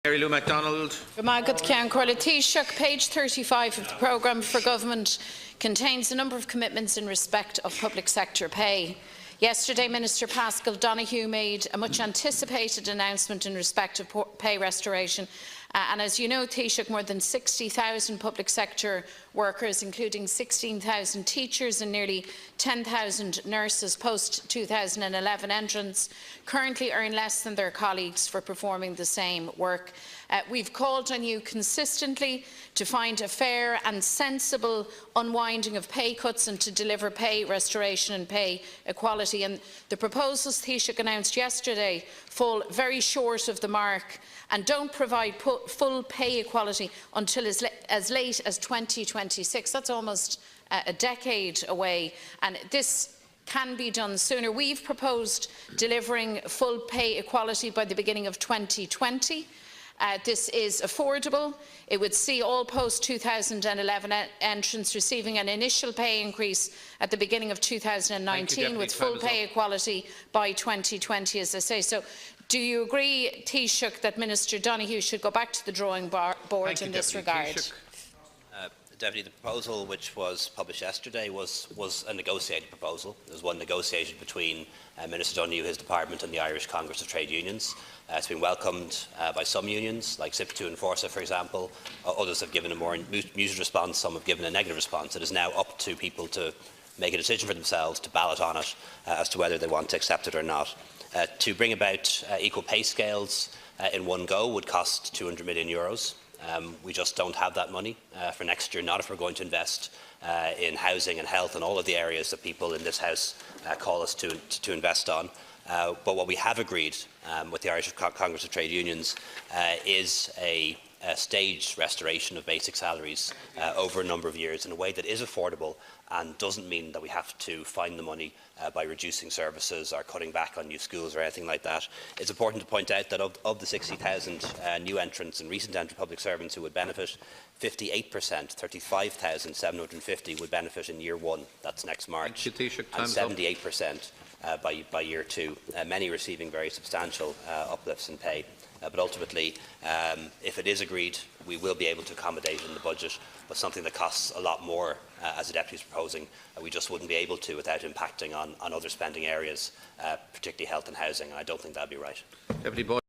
McDonald. Page 35 of the programme for government contains a number of commitments in respect of public sector pay. Yesterday, Minister Paschal Donoghue made a much anticipated announcement in respect of pay restoration. And as you know, Taoiseach, more than 60,000 public sector workers, including 16,000 teachers and nearly 10,000 nurses post-2011 entrants, currently earn less than their colleagues for performing the same work. We've called on you consistently to find a fair and sensible unwinding of pay cuts and to deliver pay restoration and pay equality. And the proposals Taoiseach announced yesterday fall very short of the mark and don't provide full pay equality until as late as 2026. That's almost a decade away, and this can be done sooner. We've proposed delivering full pay equality by the beginning of 2020. This is affordable. It would see all post-2011 entrants receiving an initial pay increase at the beginning of 2019 with full pay equality by 2020, as I say. So, do you agree, Taoiseach, that Minister Donoghue should go back to the drawing board in this regard? Deputy, the proposal which was published yesterday was a negotiated proposal. There was one negotiated between Minister Donoghue, his department, and the Irish Congress of Trade Unions. It's been welcomed by some unions, like SIP2 and Forza, for example. Others have given a more muted response, some have given a negative response. It is now up to people to make a decision for themselves, to ballot on it, as to whether they want to accept it or not. To bring about equal pay scales in one go would cost €200 million. We just don't have that money for next year, not if we're going to invest in housing and health and all of the areas that people in this House call us to invest on. But what we have agreed with the Irish Congress of Trade Unions is a staged restoration of basic salaries over a number of years in a way that is affordable and doesn't mean that we have to find the money by reducing services or cutting back on new schools or anything like that. It's important to point out that of the 60,000 new entrants and recent entrant public servants who would benefit, 58%, 35,750, would benefit in year one, that's next March, and 78% by year two, many receiving very substantial uplifts in pay. But ultimately, if it is agreed, we will be able to accommodate in the budget, but something that costs a lot more, as the Deputy is proposing, we just wouldn't be able to without impacting on other spending areas, particularly health and housing, and I don't think that would be right. Deputy